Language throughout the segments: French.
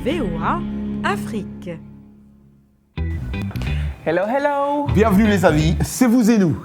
VOA Afrique. Hello, hello. Bienvenue les amis, c'est vous et nous.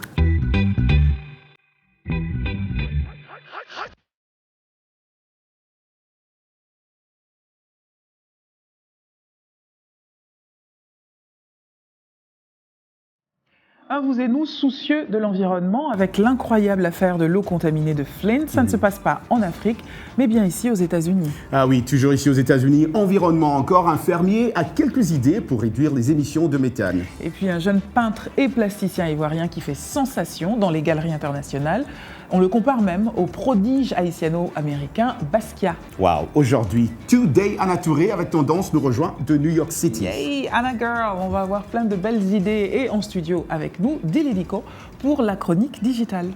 Vous et nous soucieux de l'environnement avec l'incroyable affaire de l'eau contaminée de Flint. Ça ne se passe pas en Afrique, mais bien ici aux États-Unis. Ah oui, toujours ici aux États-Unis, environnement encore, un fermier a quelques idées pour réduire les émissions de méthane. Et puis un jeune peintre et plasticien ivoirien qui fait sensation dans les galeries internationales. On le compare même au prodige haïtiano-américain Basquiat. Waouh, aujourd'hui, Today Anna Touré avec tendance nous rejoint de New York City. Yay, Anna Girl, on va avoir plein de belles idées et en studio avec nous, Dililico, pour la chronique digitale.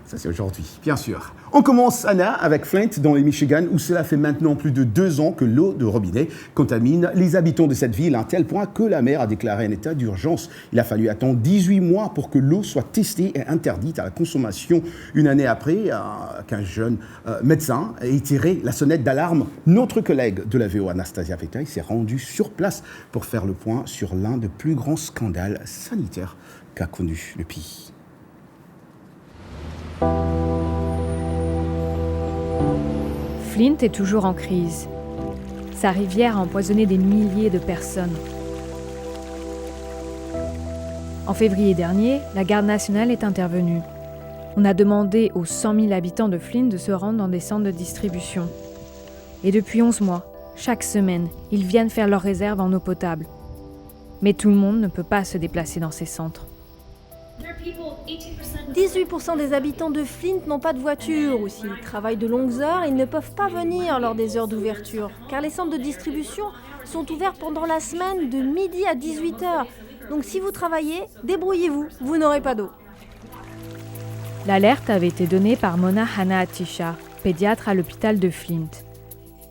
Ça c'est aujourd'hui, bien sûr. On commence, Anna, avec Flint dans le Michigan, où cela fait maintenant plus de 2 ans que l'eau de robinet contamine les habitants de cette ville, à un tel point que la maire a déclaré un état d'urgence. Il a fallu attendre 18 mois pour que l'eau soit testée et interdite à la consommation. Une année après, qu'un jeune médecin ait tiré la sonnette d'alarme, notre collègue de la VOA, Anastasia Vetaï, s'est rendue sur place pour faire le point sur l'un des plus grands scandales sanitaires qu'a connu le pays. Flint est toujours en crise. Sa rivière a empoisonné des milliers de personnes. En février dernier, la garde nationale est intervenue. On a demandé aux 100 000 habitants de Flint de se rendre dans des centres de distribution. Et depuis 11 mois, chaque semaine, ils viennent faire leurs réserves en eau potable. Mais tout le monde ne peut pas se déplacer dans ces centres. 18% des habitants de Flint n'ont pas de voiture, ou s'ils travaillent de longues heures, ils ne peuvent pas venir lors des heures d'ouverture, car les centres de distribution sont ouverts pendant la semaine de midi à 18h. Donc si vous travaillez, débrouillez-vous, vous n'aurez pas d'eau. L'alerte avait été donnée par Mona Hanna-Attisha, pédiatre à l'hôpital de Flint.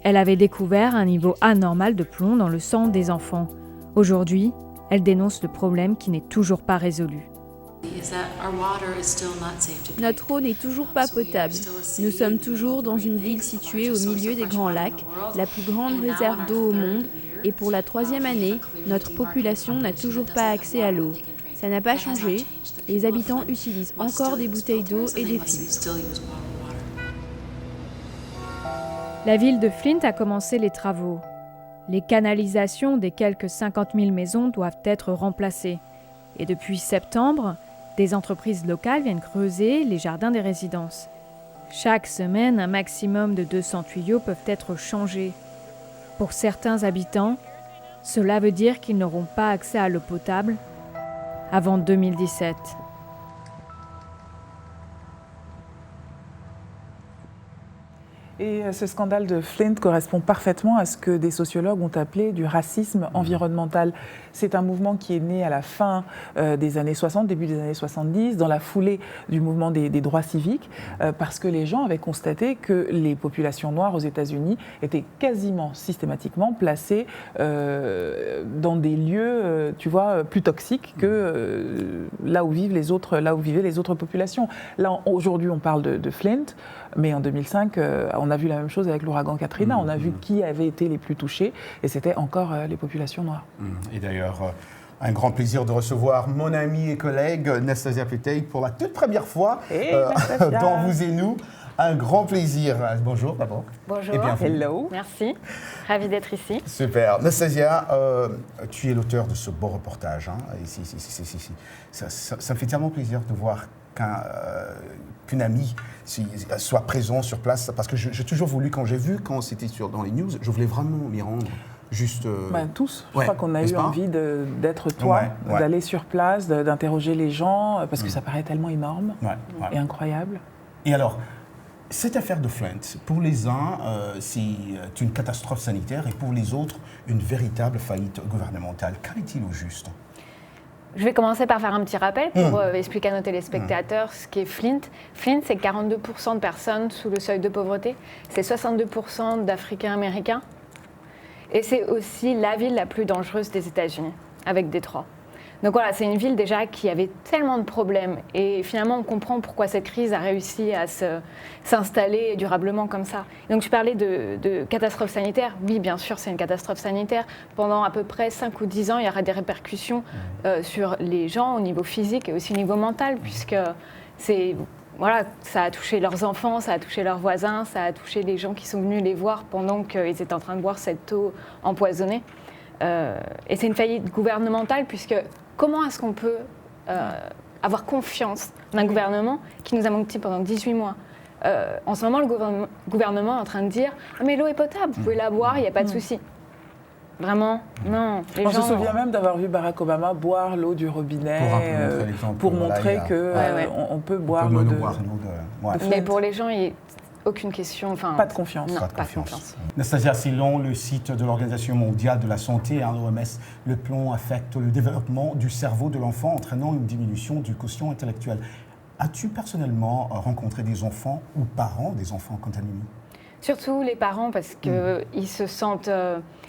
Elle avait découvert un niveau anormal de plomb dans le sang des enfants. Aujourd'hui, elle dénonce le problème qui n'est toujours pas résolu. Notre eau n'est toujours pas potable. Nous sommes toujours dans une ville située au milieu des Grands Lacs, la plus grande réserve d'eau au monde, et pour la 3e année, notre population n'a toujours pas accès à l'eau. Ça n'a pas changé, les habitants utilisent encore des bouteilles d'eau et des fils. La ville de Flint a commencé les travaux. Les canalisations des quelques 50 000 maisons doivent être remplacées. Et depuis septembre, des entreprises locales viennent creuser les jardins des résidences. Chaque semaine, un maximum de 200 tuyaux peuvent être changés. Pour certains habitants, cela veut dire qu'ils n'auront pas accès à l'eau potable avant 2017. Et ce scandale de Flint correspond parfaitement à ce que des sociologues ont appelé du racisme environnemental. C'est un mouvement qui est né à la fin des années 60, début des années 70, dans la foulée du mouvement des droits civiques, parce que les gens avaient constaté que les populations noires aux États-Unis étaient quasiment systématiquement placées dans des lieux, plus toxiques que là où vivaient les autres populations. Là, aujourd'hui, on parle de Flint, mais en 2005, on a vu la même chose avec l'ouragan Katrina. On a vu qui avait été les plus touchés, et c'était encore les populations noires. Et d'ailleurs, un grand plaisir de recevoir mon amie et collègue Anastasia Vetaï pour la toute première fois dans Vous et nous. Un grand plaisir. Bonjour d'abord. Bonjour. Et bienvenue. Hello. Merci. Ravie d'être ici. Super. Anastasia, tu es l'auteur de ce beau reportage. Ça me fait tellement plaisir de voir qu'une amie soit présente sur place, parce que j'ai toujours voulu, quand c'était dans les news, je voulais vraiment m'y rendre. Juste, tous. Je crois qu'on a eu envie d'être toi, d'aller sur place, d'interroger les gens, parce que ça paraît tellement énorme et incroyable. Et alors, cette affaire de Flint, pour les uns, c'est une catastrophe sanitaire, et pour les autres, une véritable faillite gouvernementale. Qu'en est-il au juste ? Je vais commencer par faire un petit rappel pour expliquer à nos téléspectateurs ce qu'est Flint. Flint, c'est 42% de personnes sous le seuil de pauvreté. C'est 62% d'Africains américains. Et c'est aussi la ville la plus dangereuse des États-Unis, avec Détroit. Donc voilà, c'est une ville déjà qui avait tellement de problèmes. Et finalement, on comprend pourquoi cette crise a réussi à s'installer durablement comme ça. Donc tu parlais de catastrophe sanitaire. Oui, bien sûr, c'est une catastrophe sanitaire. Pendant à peu près 5 ou 10 ans, il y aura des répercussions sur les gens au niveau physique et aussi au niveau mental, puisque voilà, ça a touché leurs enfants, ça a touché leurs voisins, ça a touché les gens qui sont venus les voir pendant qu'ils étaient en train de boire cette eau empoisonnée. Et c'est une faillite gouvernementale, puisque comment est-ce qu'on peut avoir confiance d'un gouvernement qui nous a menti pendant 18 mois En ce moment, le gouvernement est en train de dire « mais l'eau est potable, vous pouvez la boire, il n'y a pas de souci ». Vraiment, non. On se souvient même d'avoir vu Barack Obama boire l'eau du robinet pour montrer qu'on peut boire l'eau de... Mais pour les gens, il n'y a aucune question. Pas de confiance. Non, pas de confiance. Nastasia, selon le site de l'Organisation mondiale de la santé, l'OMS, le plomb affecte le développement du cerveau de l'enfant, entraînant une diminution du quotient intellectuel. As-tu personnellement rencontré des enfants ou parents des enfants contaminés? Surtout les parents, parce qu'ils se sentent...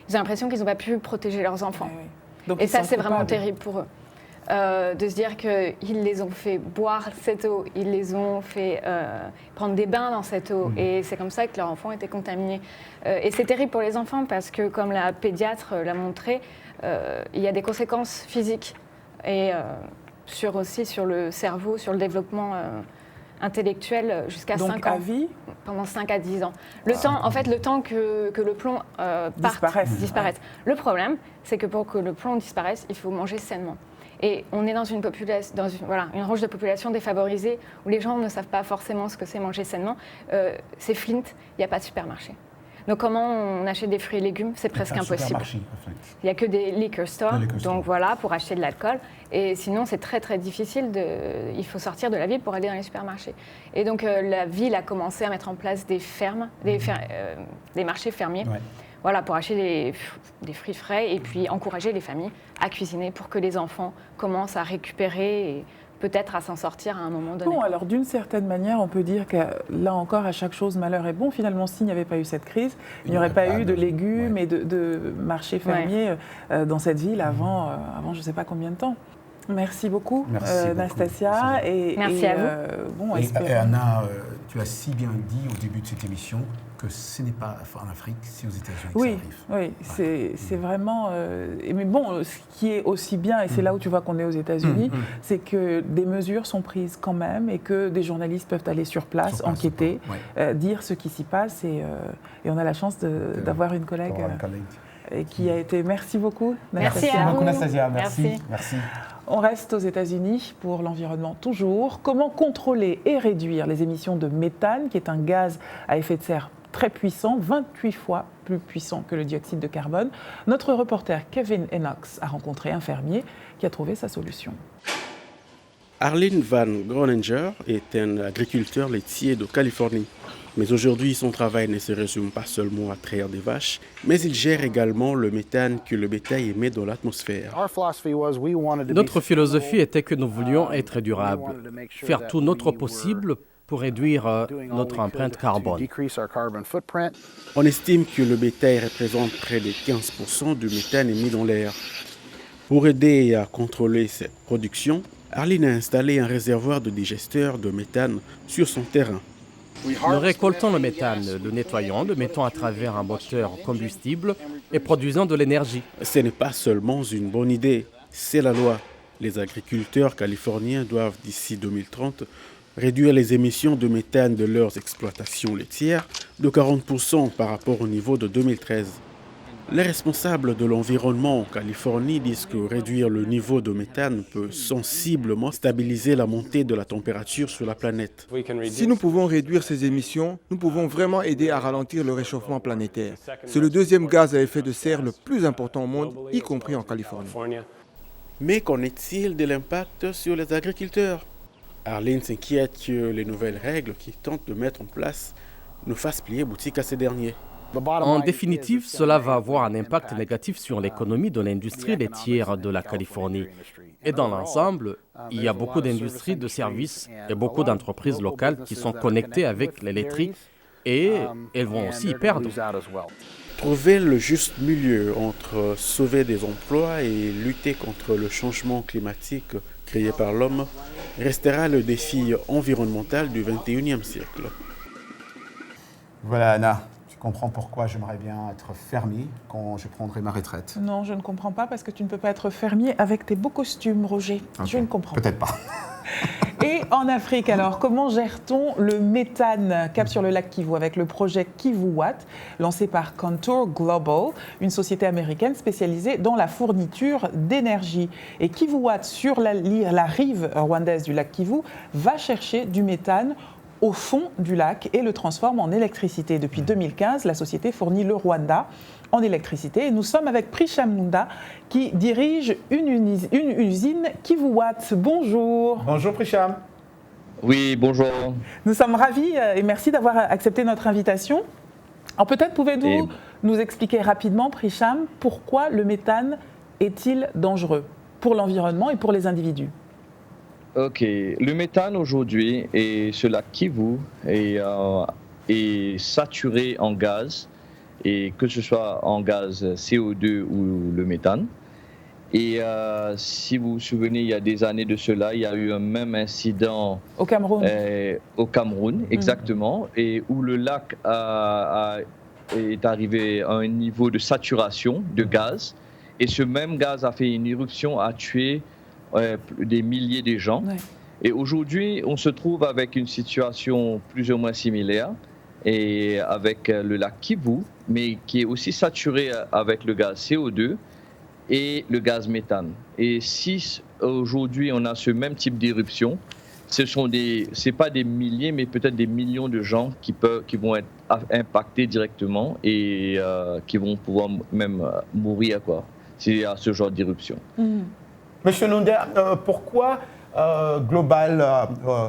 J'ai l'impression qu'ils n'ont pas pu protéger leurs enfants. Oui. Donc, et ça, c'est vraiment terrible pour eux. De se dire qu'ils les ont fait boire cette eau, ils les ont fait prendre des bains dans cette eau. Et c'est comme ça que leur enfant était contaminé. Et c'est terrible pour les enfants parce que, comme la pédiatre l'a montré, il y a des conséquences physiques et aussi sur le cerveau, sur le développement intellectuel jusqu'à 5 ans. Donc à vie ? Pendant 5 à 10 ans. Le temps que le plomb disparaisse. Le problème, c'est que pour que le plomb disparaisse, il faut manger sainement. Et on est dans une population, une range de population défavorisée où les gens ne savent pas forcément ce que c'est manger sainement. C'est Flint, il n'y a pas de supermarché. Donc comment on achète des fruits et légumes? C'est presque impossible. Il n'y a que des liquor stores, donc voilà, pour acheter de l'alcool. Et sinon, c'est très très difficile. Il faut sortir de la ville pour aller dans les supermarchés. Et donc la ville a commencé à mettre en place des fermes, des marchés fermiers. Ouais. Voilà, pour acheter des fruits frais et puis encourager les familles à cuisiner pour que les enfants commencent à récupérer et peut-être à s'en sortir à un moment donné. Bon, alors d'une certaine manière, on peut dire que là encore, à chaque chose, malheur est bon. Finalement, s'il n'y avait pas eu cette crise, il n'y aurait pas eu de légumes et de marchés fermiers dans cette ville avant je ne sais pas combien de temps. Merci beaucoup, Nastasia. Merci à vous. Et Anna, tu as si bien dit au début de cette émission que ce n'est pas en Afrique, c'est aux États-Unis que ça arrive. Oui, c'est vraiment... mais bon, ce qui est aussi bien, et c'est là où tu vois qu'on est aux États-Unis, c'est que des mesures sont prises quand même et que des journalistes peuvent aller sur place, enquêter, dire ce qui s'y passe. Et on a la chance d'avoir une collègue qui a été... Merci beaucoup, Nastasia. Merci à vous. Beaucoup, Nastasia. Merci. On reste aux États-Unis pour l'environnement toujours. Comment contrôler et réduire les émissions de méthane, qui est un gaz à effet de serre très puissant, 28 fois plus puissant que le dioxyde de carbone? Notre reporter Kevin Enox a rencontré un fermier qui a trouvé sa solution. Arlen Van Groninger est un agriculteur laitier de Californie. Mais aujourd'hui, son travail ne se résume pas seulement à traire des vaches, mais il gère également le méthane que le bétail émet dans l'atmosphère. Notre philosophie était que nous voulions être durables, faire tout notre possible pour réduire notre empreinte carbone. On estime que le bétail représente près de 15% du méthane émis dans l'air. Pour aider à contrôler cette production, Arlen a installé un réservoir de digesteur de méthane sur son terrain. Nous récoltons le méthane, le nettoyons, le mettons à travers un moteur combustible et produisons de l'énergie. Ce n'est pas seulement une bonne idée, c'est la loi. Les agriculteurs californiens doivent, d'ici 2030, réduire les émissions de méthane de leurs exploitations laitières de 40% par rapport au niveau de 2013. Les responsables de l'environnement en Californie disent que réduire le niveau de méthane peut sensiblement stabiliser la montée de la température sur la planète. Si nous pouvons réduire ces émissions, nous pouvons vraiment aider à ralentir le réchauffement planétaire. C'est le deuxième gaz à effet de serre le plus important au monde, y compris en Californie. Mais qu'en est-il de l'impact sur les agriculteurs? Arlen s'inquiète que les nouvelles règles qu'ils tentent de mettre en place ne fassent plier boutique à ces derniers. En définitive, cela va avoir un impact négatif sur l'économie de l'industrie laitière de la Californie. Et dans l'ensemble, il y a beaucoup d'industries de services et beaucoup d'entreprises locales qui sont connectées avec les laiteries et elles vont aussi perdre. Trouver le juste milieu entre sauver des emplois et lutter contre le changement climatique créé par l'homme restera le défi environnemental du XXIe siècle. Voilà, Anna. Tu comprends pourquoi j'aimerais bien être fermier quand je prendrai ma retraite? Non, je ne comprends pas parce que tu ne peux pas être fermier avec tes beaux costumes, Roger. Okay. Je ne comprends Peut-être pas. Et en Afrique, alors, comment gère-t-on le méthane? Cap sur le lac Kivu avec le projet KivuWatt, lancé par Contour Global, une société américaine spécialisée dans la fourniture d'énergie. Et KivuWatt, sur la rive rwandaise du lac Kivu, va chercher du méthane au fond du lac et le transforme en électricité. Depuis 2015, la société fournit le Rwanda en électricité. Et nous sommes avec Prisham Munda qui dirige une usine KivuWatt. Bonjour. Bonjour Prisham. Oui, bonjour. Nous sommes ravis et merci d'avoir accepté notre invitation. Alors peut-être pouvez-vous nous expliquer rapidement, Prisham, pourquoi le méthane est-il dangereux pour l'environnement et pour les individus? Ok, le méthane aujourd'hui est sur la Kivu est saturé en gaz, et que ce soit en gaz CO2 ou le méthane. Et si vous vous souvenez, il y a des années de cela, il y a eu un même incident au Cameroun. Exactement, et où le lac est arrivé à un niveau de saturation de gaz, et ce même gaz a fait une éruption, a tué des milliers de gens. Ouais. Et aujourd'hui, on se trouve avec une situation plus ou moins similaire, et avec le lac Kivu, mais qui est aussi saturé avec le gaz CO2 et le gaz méthane. Et si aujourd'hui on a ce même type d'éruption, c'est pas des milliers, mais peut-être des millions de gens qui vont être impactés directement et qui vont pouvoir même mourir s'il y a ce genre d'éruption. Monsieur Nunda, pourquoi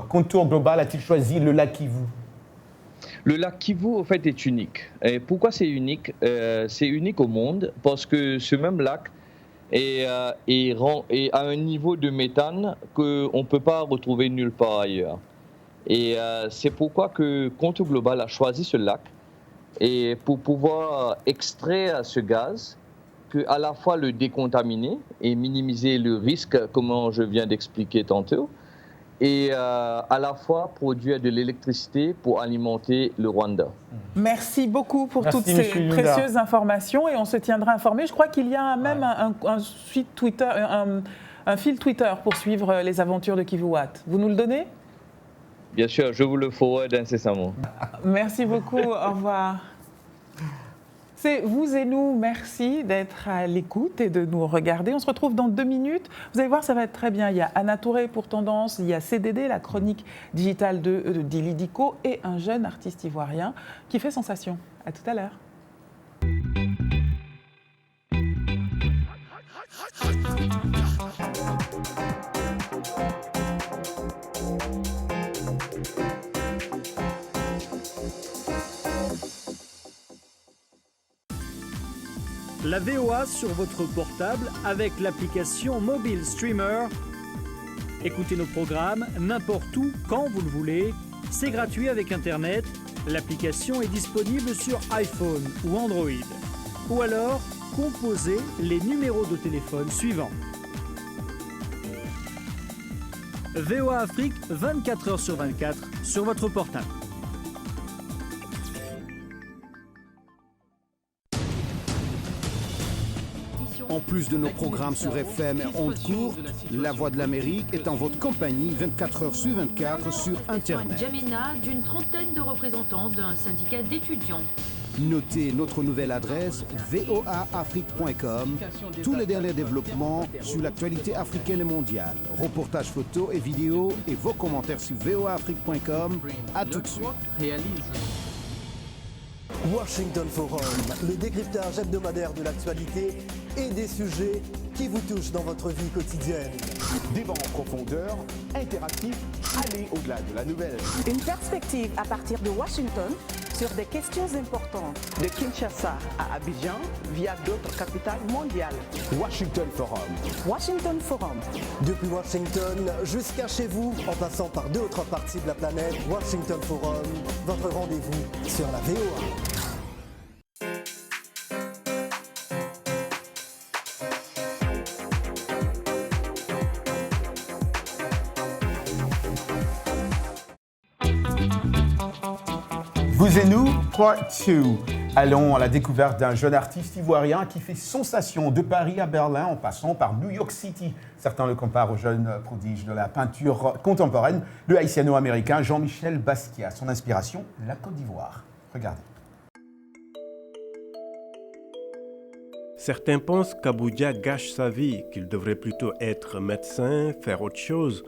Contour Global a-t-il choisi le lac Kivu? Le lac Kivu, en fait, est unique. Et pourquoi c'est unique? C'est unique au monde parce que ce même lac est à un niveau de méthane qu'on ne peut pas retrouver nulle part ailleurs. Et c'est pourquoi que Contour Global a choisi ce lac et pour pouvoir extraire ce gaz, à la fois le décontaminer et minimiser le risque, comme je viens d'expliquer tantôt, et à la fois produire de l'électricité pour alimenter le Rwanda. Merci beaucoup pour toutes ces précieuses informations et on se tiendra informé. Je crois qu'il y a même un fil Twitter pour suivre les aventures de KivuWatt. Vous nous le donnez? Bien sûr, je vous le forward incessamment. Merci beaucoup, au revoir. C'est vous et nous, merci d'être à l'écoute et de nous regarder. On se retrouve dans 2 minutes. Vous allez voir, ça va être très bien. Il y a Anna Touré pour Tendance, il y a CDD, la chronique digitale de Dilidico et un jeune artiste ivoirien qui fait sensation. À tout à l'heure. La VOA sur votre portable avec l'application Mobile Streamer. Écoutez nos programmes n'importe où, quand vous le voulez. C'est gratuit avec Internet. L'application est disponible sur iPhone ou Android. Ou alors, composez les numéros de téléphone suivants. VOA Afrique, 24 heures sur 24 sur votre portable. En plus de nos programmes sur FM et ondes courtes, La Voix de l'Amérique est en votre compagnie 24 heures sur 24 sur Internet. Djamena, d'une trentaine de représentants d'un syndicat d'étudiants. Notez notre nouvelle adresse voaafrique.com. Tous les derniers développements sur l'actualité africaine et mondiale. Reportages photos et vidéos et vos commentaires sur voaafrique.com. À tout de suite. Washington Forum, le décryptage hebdomadaire de l'actualité et des sujets qui vous touchent dans votre vie quotidienne. Débat en profondeur, interactif, aller au-delà de la nouvelle. Une perspective à partir de Washington sur des questions importantes de Kinshasa à Abidjan via d'autres capitales mondiales. Washington Forum. Washington Forum. Depuis Washington jusqu'à chez vous, en passant par d'autres parties de la planète, Washington Forum, votre rendez-vous sur la VOA. Vous et nous, part 2. Allons à la découverte d'un jeune artiste ivoirien qui fait sensation de Paris à Berlin en passant par New York City. Certains le comparent au jeune prodige de la peinture contemporaine, le haïtiano-américain Jean-Michel Basquiat. Son inspiration, la Côte d'Ivoire. Regardez. Certains pensent qu'Aboudia gâche sa vie, qu'il devrait plutôt être médecin, faire autre chose.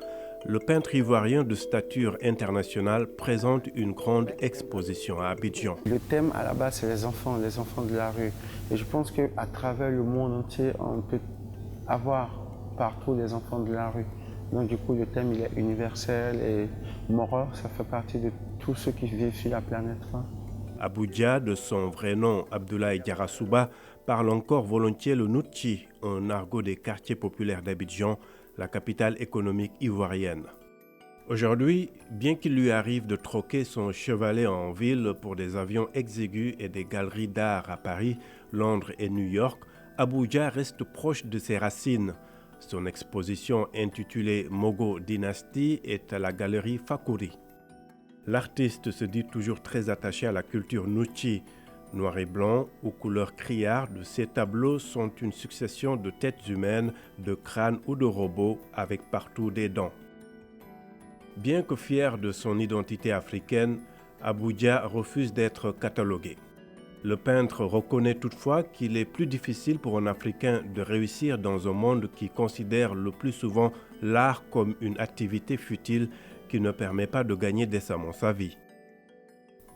Le peintre ivoirien de stature internationale présente une grande exposition à Abidjan. Le thème à la base, c'est les enfants de la rue. Et je pense qu'à travers le monde entier, on peut avoir partout les enfants de la rue. Donc du coup, le thème il est universel et Moro, ça fait partie de tous ceux qui vivent sur la planète. Aboudia, de son vrai nom Abdoulaye Diarrassouba, parle encore volontiers le Noutchi, un argot des quartiers populaires d'Abidjan, la capitale économique ivoirienne. Aujourd'hui, bien qu'il lui arrive de troquer son chevalet en ville pour des avions exigus et des galeries d'art à Paris, Londres et New York, Aboudia reste proche de ses racines. Son exposition intitulée Mogo Dynasty est à la galerie Fakuri. L'artiste se dit toujours très attaché à la culture Noutchi. Noir et blanc, aux couleurs criardes, ces tableaux sont une succession de têtes humaines, de crânes ou de robots avec partout des dents. Bien que fier de son identité africaine, Aboudia refuse d'être catalogué. Le peintre reconnaît toutefois qu'il est plus difficile pour un Africain de réussir dans un monde qui considère le plus souvent l'art comme une activité futile qui ne permet pas de gagner décemment sa vie.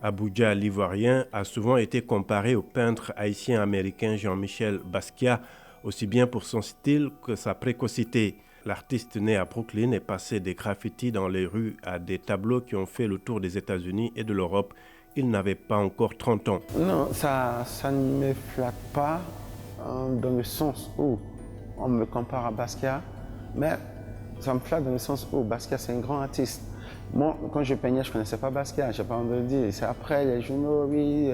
Aboudia l'Ivoirien a souvent été comparé au peintre haïtien-américain Jean-Michel Basquiat, aussi bien pour son style que sa précocité. L'artiste né à Brooklyn est passé des graffitis dans les rues à des tableaux qui ont fait le tour des États-Unis et de l'Europe. Il n'avait pas encore 30 ans. Non, ça ne me flatte pas dans le sens où on me compare à Basquiat, mais ça me flatte dans le sens où Basquiat c'est un grand artiste. Moi, quand je peignais, je ne connaissais pas Basquiat, je n'ai pas envie de le dire. C'est après les journaux, oui,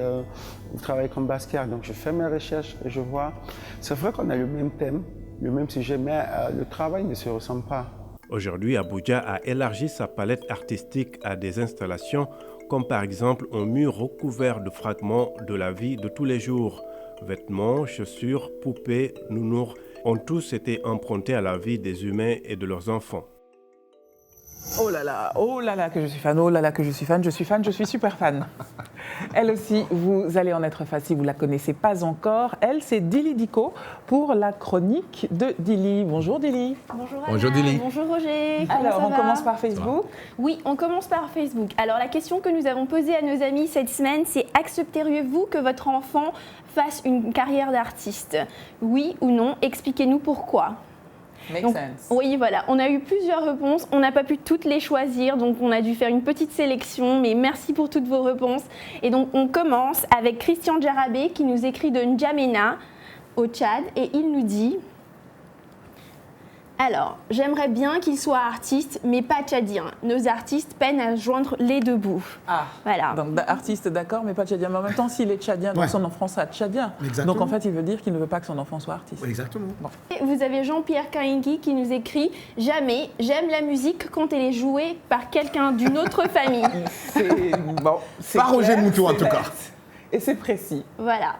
vous travaillez comme Basquiat. Donc je fais mes recherches et je vois. C'est vrai qu'on a le même thème, le même sujet, mais le travail ne se ressemble pas. Aujourd'hui, Aboudia a élargi sa palette artistique à des installations comme par exemple un mur recouvert de fragments de la vie de tous les jours. Vêtements, chaussures, poupées, nounours ont tous été empruntés à la vie des humains et de leurs enfants. Oh là là que je suis fan, oh là là que je suis fan, je suis super fan. Elle aussi, vous allez en être fan si vous ne la connaissez pas encore. Elle, c'est Dili Diko pour la chronique de Dili. Bonjour Dili. Bonjour Anna. Bonjour Dili. Bonjour Roger. Alors, on commence par Facebook. Oui, on commence par Facebook. Alors, la question que nous avons posée à nos amis cette semaine, c'est accepteriez-vous que votre enfant fasse une carrière d'artiste? Oui ou non? Expliquez-nous pourquoi. Donc, oui, voilà, on a eu plusieurs réponses, on n'a pas pu toutes les choisir, donc on a dû faire une petite sélection, mais merci pour toutes vos réponses. Et donc on commence avec Christian Djarabé qui nous écrit de N'Djamena au Tchad et il nous dit: alors, j'aimerais bien qu'il soit artiste, mais pas tchadien. Nos artistes peinent à joindre les deux bouts. Ah, voilà. Donc artiste, d'accord, mais pas tchadien. Mais en même temps, s'il est tchadien, donc son enfant sera tchadien. Exactement. Donc en fait, il veut dire qu'il ne veut pas que son enfant soit artiste. Exactement. Bon. Et vous avez Jean-Pierre Kaingi qui nous écrit: jamais, j'aime la musique quand elle est jouée par quelqu'un d'une autre famille. C'est pas Roger Mouton en tout cas. Et c'est précis. Voilà.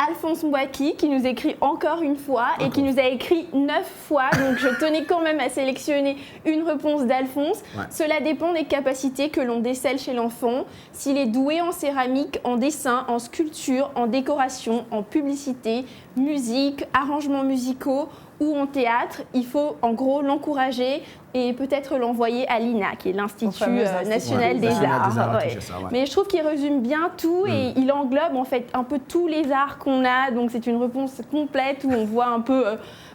Alphonse Mbouaki qui nous écrit encore une fois et qui nous a écrit 9 fois. Donc je tenais quand même à sélectionner une réponse d'Alphonse. Ouais. Cela dépend des capacités que l'on décèle chez l'enfant. S'il est doué en céramique, en dessin, en sculpture, en décoration, en publicité, musique, arrangements musicaux ou en théâtre, il faut en gros l'encourager et peut-être l'envoyer à l'INA, qui est l'Institut national des arts. Ouais. Mais je trouve qu'il résume bien tout et il englobe en fait un peu tous les arts qu'on a. Donc c'est une réponse complète où on voit un peu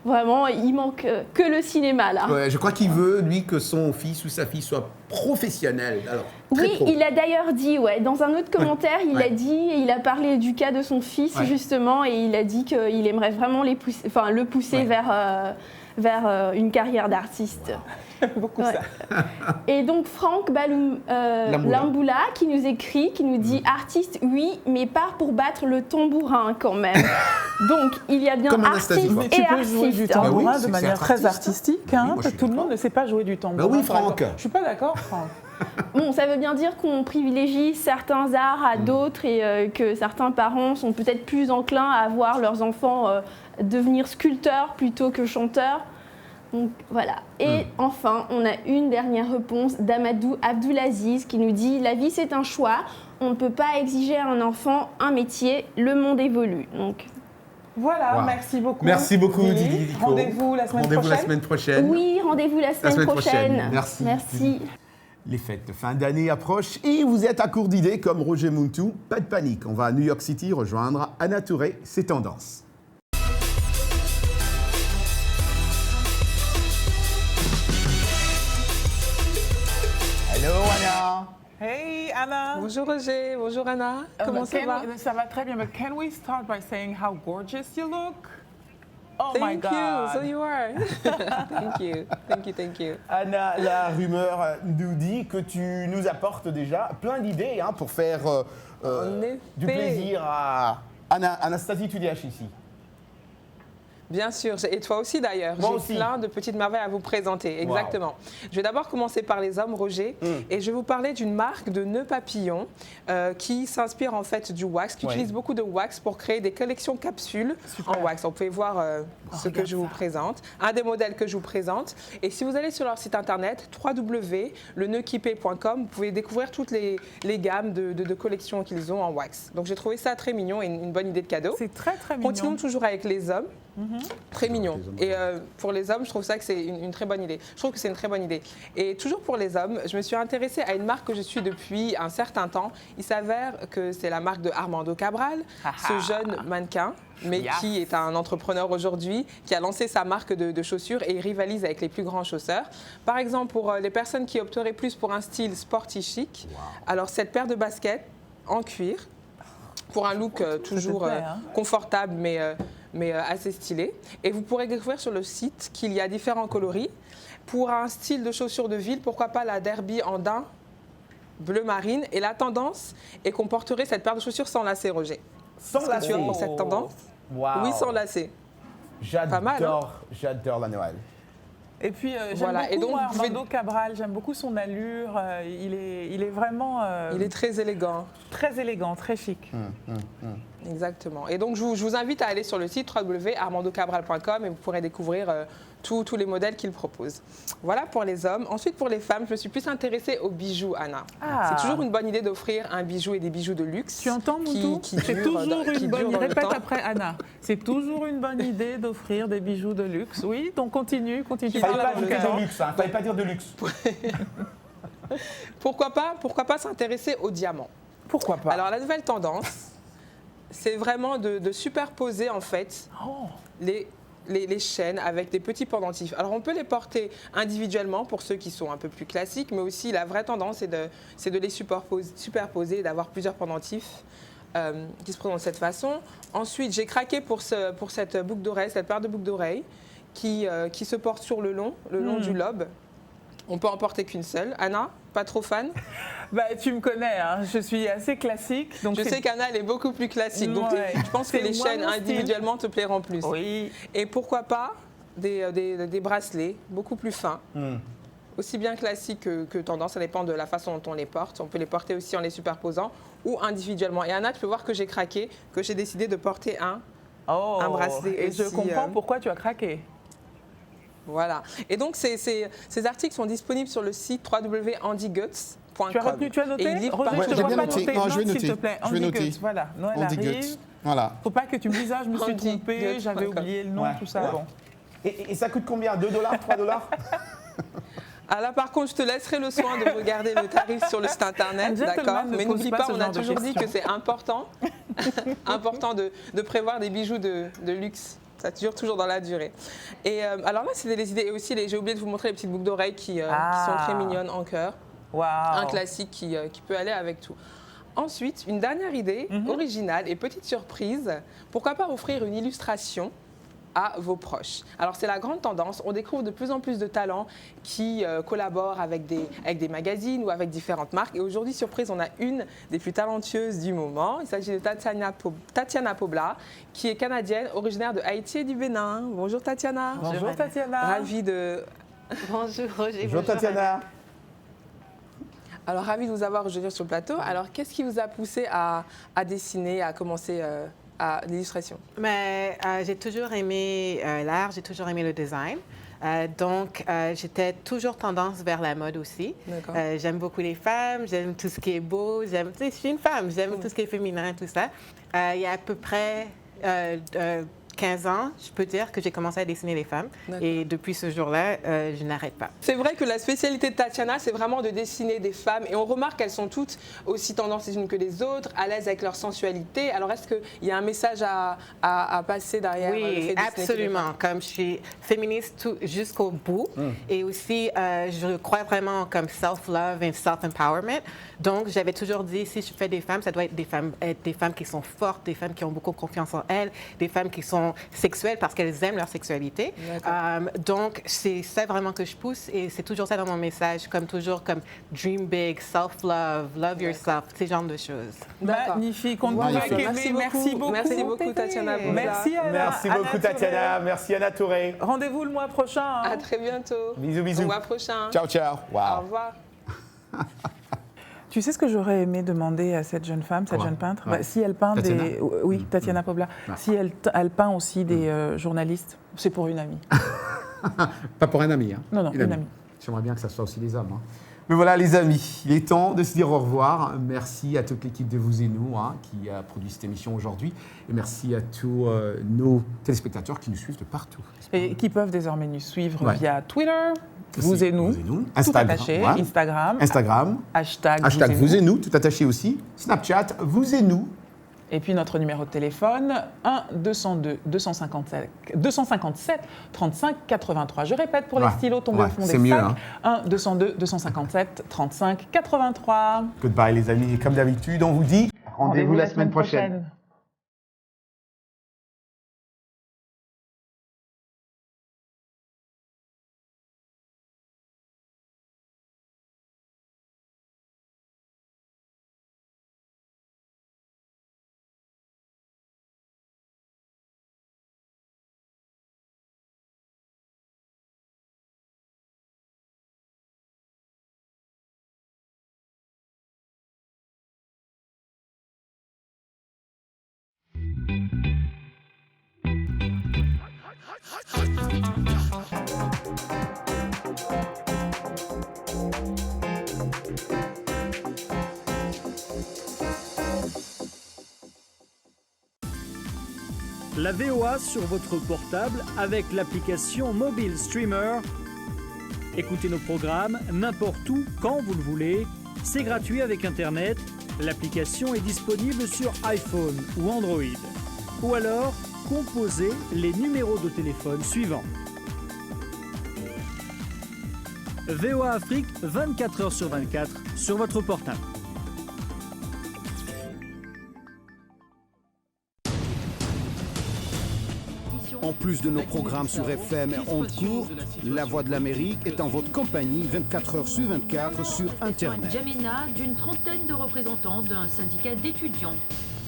vraiment, il manque que le cinéma là. Ouais, je crois qu'il veut, lui, que son fils ou sa fille soit professionnel. Alors, oui, il a d'ailleurs dit, dans un autre commentaire, il a dit, et il a parlé du cas de son fils justement, et il a dit qu'il aimerait vraiment le pousser vers une carrière d'artiste. Beaucoup ça. Et donc Franck Lamboula qui nous écrit, qui nous dit artiste oui, mais pas pour battre le tambourin quand même. Donc il y a bien artiste mais tu peux jouer du tambourin de manière très artistique. Hein, tout le monde ne sait pas jouer du tambourin. Oui, Franck. Je suis pas d'accord, Franck. Bon, ça veut bien dire qu'on privilégie certains arts à d'autres et que certains parents sont peut-être plus enclins à voir leurs enfants devenir sculpteurs plutôt que chanteurs. Donc voilà. Et enfin, on a une dernière réponse d'Amadou Abdoulaziz qui nous dit « La vie, c'est un choix. On ne peut pas exiger à un enfant un métier. Le monde évolue. » Donc voilà, merci beaucoup. Merci beaucoup, Didi. Rendez-vous la semaine prochaine. Oui, rendez-vous la semaine prochaine. Merci. Les fêtes de fin d'année approchent et vous êtes à court d'idées comme Roger Muntou. Pas de panique, on va à New York City rejoindre Anna Touré, C'est Tendance. Hello Anna. Hey Anna. Bonjour Roger, bonjour Anna. Comment ça va? Ça va très bien, but can we start by saying how gorgeous you look? Oh my God. Thank you, so you are. Thank you. Anna, la rumeur nous dit que tu nous apportes déjà plein d'idées pour faire du plaisir à Anastasie Tudiach ici. Bien sûr, et toi aussi d'ailleurs. J'ai plein de petites merveilles à vous présenter, exactement. Wow. Je vais d'abord commencer par les hommes, Roger, et je vais vous parler d'une marque de nœuds papillons qui s'inspire en fait du wax, qui utilise beaucoup de wax pour créer des collections capsules en wax. On peut voir ce que je vous présente, un des modèles que je vous présente. Et si vous allez sur leur site internet www.leneuxquipé.com, vous pouvez découvrir toutes les gammes de collections qu'ils ont en wax. Donc j'ai trouvé ça très mignon et une bonne idée de cadeau. C'est très mignon. Continuons toujours avec les hommes. Très mignon. Et pour les hommes, je trouve ça que c'est une très bonne idée. Je trouve que c'est une très bonne idée. Et toujours pour les hommes, je me suis intéressée à une marque que je suis depuis un certain temps. Il s'avère que c'est la marque de Armando Cabral, ce jeune mannequin, mais qui est un entrepreneur aujourd'hui, qui a lancé sa marque de chaussures et il rivalise avec les plus grands chausseurs. Par exemple, pour les personnes qui opteraient plus pour un style sporty chic, alors cette paire de baskets en cuir, pour un look toujours confortable, mais assez stylé. Et vous pourrez découvrir sur le site qu'il y a différents coloris. Pour un style de chaussures de ville, pourquoi pas la Derby en daim bleu marine. Et la tendance est qu'on porterait cette paire de chaussures sans lacets, Roger. Sans lacets pour cette tendance? Oui, sans lacets. J'adore la Noël. Et puis j'aime beaucoup Armando Cabral, j'aime beaucoup son allure, il est vraiment... il est très élégant. Très élégant, très chic. Exactement. Et donc je vous invite à aller sur le site www.armandocabral.com et vous pourrez découvrir tous les modèles qu'il propose. Voilà pour les hommes. Ensuite pour les femmes, je me suis plus intéressée aux bijoux, Anna. C'est toujours une bonne idée d'offrir un bijou et des bijoux de luxe. Tu entends, Moutou? C'est toujours une bonne idée. Répète après Anna. C'est toujours une bonne idée d'offrir des bijoux de luxe. Oui, donc continue. Fallait pas dire de luxe. Pourquoi pas s'intéresser aux diamants? Pourquoi pas? Alors la nouvelle tendance, c'est vraiment de superposer en fait les chaînes avec des petits pendentifs. Alors on peut les porter individuellement pour ceux qui sont un peu plus classiques, mais aussi la vraie tendance c'est de les superposer et d'avoir plusieurs pendentifs qui se présentent de cette façon. Ensuite j'ai craqué pour cette boucle d'oreille, cette paire de boucles d'oreilles qui se porte sur le long du lobe. On peut en porter qu'une seule. Anna, pas trop fan? Tu me connais, hein, je suis assez classique. Donc je sais qu'Anna, elle est beaucoup plus classique. Donc je pense que les chaînes individuellement te plairont plus. Oui. Et pourquoi pas des bracelets beaucoup plus fins. Aussi bien classiques que tendance, ça dépend de la façon dont on les porte. On peut les porter aussi en les superposant ou individuellement. Et Anna, tu peux voir que j'ai craqué, que j'ai décidé de porter un bracelet. Et je comprends pourquoi tu as craqué. Voilà. Et donc, ces articles sont disponibles sur le site www.andyguts.com. Tu as retenu, tu as noté? Je vais noter. S'il te plaît. Andy Guts, voilà. Noël arrive. Voilà. Faut pas que tu me dises, je me suis trompée, j'avais oublié le nom, tout ça. Bon. Et ça coûte combien? 2 $, 3 $? Ah là, par contre, je te laisserai le soin de regarder le tarif sur le site internet, d'accord? Mais n'oublie pas, on a toujours dit que c'est important de prévoir des bijoux de luxe. Ça dure toujours dans la durée. Et alors là, c'était des idées. Et aussi, j'ai oublié de vous montrer les petites boucles d'oreilles qui sont très mignonnes en cœur. Un classique qui peut aller avec tout. Ensuite, une dernière idée originale et petite surprise. Pourquoi pas offrir une illustration à vos proches. Alors c'est la grande tendance, on découvre de plus en plus de talents qui collaborent avec des magazines ou avec différentes marques. Et aujourd'hui, surprise, on a une des plus talentueuses du moment. Il s'agit de Tatiana Pobla, qui est canadienne, originaire de Haïti et du Bénin. Bonjour Tatiana. Bonjour Tatiana. Ravie de... Bonjour Roger. Bonjour Tatiana. Alors ravie de vous avoir aujourd'hui sur le plateau. Alors qu'est-ce qui vous a poussé à dessiner, à commencer à l'illustration? Mais j'ai toujours aimé l'art, j'ai toujours aimé le design. Donc, j'étais toujours tendance vers la mode aussi. J'aime beaucoup les femmes, j'aime tout ce qui est beau. Je suis une femme, j'aime tout ce qui est féminin, tout ça. Il y a à peu près 15 ans, je peux dire que j'ai commencé à dessiner les femmes. Et depuis ce jour-là, je n'arrête pas. C'est vrai que la spécialité de Tatiana, c'est vraiment de dessiner des femmes. Et on remarque qu'elles sont toutes aussi tendances les unes que les autres, à l'aise avec leur sensualité. Alors, est-ce qu'il y a un message à passer derrière? Oui, absolument. Comme je suis féministe jusqu'au bout. Et aussi, je crois vraiment comme self-love et self-empowerment. Donc, j'avais toujours dit, si je fais des femmes, ça doit être des femmes qui sont fortes, des femmes qui ont beaucoup confiance en elles, des femmes qui sont sexuelles parce qu'elles aiment leur sexualité. Donc, c'est ça vraiment que je pousse et c'est toujours ça dans mon message, comme toujours, comme dream big, self-love, love yourself, ces genres de choses. Magnifique, on Merci beaucoup. Merci beaucoup Tatiana. Merci Anna. Merci beaucoup Tatiana, merci Anna Touré. Rendez-vous le mois prochain. À très bientôt. Bisous, bisous. Au mois prochain. Ciao, ciao. Wow. Au revoir. Tu sais ce que j'aurais aimé demander à cette jeune femme, cette jeune peintre, si elle peint Tatiana. Oui, Tatiana Pobla. Si elle peint aussi des journalistes, c'est pour une amie. Pas pour un ami. Hein. Non, une amie. J'aimerais bien que ça soit aussi des hommes. Hein. Mais voilà les amis, il est temps de se dire au revoir. Merci à toute l'équipe de Vous et Nous qui a produit cette émission aujourd'hui. Et merci à tous nos téléspectateurs qui nous suivent de partout. Et qui peuvent désormais nous suivre via Twitter, Vous et Nous, Instagram, tout attaché, Instagram, hashtag Vous et Nous, tout attaché aussi, Snapchat, Vous et Nous. Et puis notre numéro de téléphone, 1-202-257 35 83. Je répète pour les stylos tombés au fond des sacs, 1-202-257 35 83. Goodbye les amis, et comme d'habitude, on vous dit rendez-vous la semaine prochaine. La VOA sur votre portable avec l'application Mobile Streamer. Écoutez nos programmes n'importe où, quand vous le voulez. C'est gratuit avec Internet. L'application est disponible sur iPhone ou Android. Ou alors, composez les numéros de téléphone suivants. VOA Afrique, 24 heures sur 24, sur votre portable. En plus de nos programmes sur FM et ondes courtes, La Voix de l'Amérique est en votre compagnie 24 heures sur 24 sur Internet. N'Djamena, d'une trentaine de représentants d'un syndicat d'étudiants.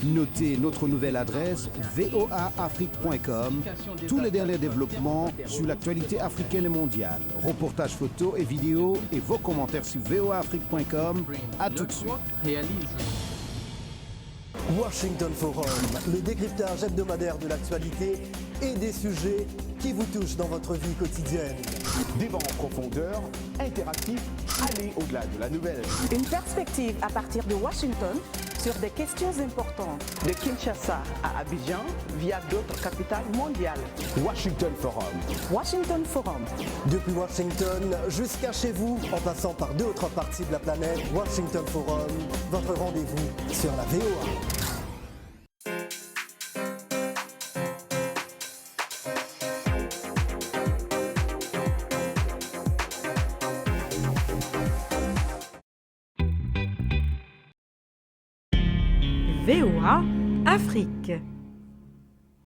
Notez notre nouvelle adresse voaafrique.com. Tous les derniers développements sur l'actualité africaine et mondiale. Reportages photos et vidéos et vos commentaires sur voaafrique.com. À tout de suite. Washington Forum, le décryptage hebdomadaire de l'actualité et des sujets qui vous touchent dans votre vie quotidienne. Débat en profondeur, interactif, aller au-delà de la nouvelle. Une perspective à partir de Washington sur des questions importantes. De Kinshasa à Abidjan via d'autres capitales mondiales. Washington Forum. Washington Forum. Depuis Washington jusqu'à chez vous, en passant par 2 autres parties de la planète, Washington Forum, votre rendez-vous sur la VOA. VOA Afrique.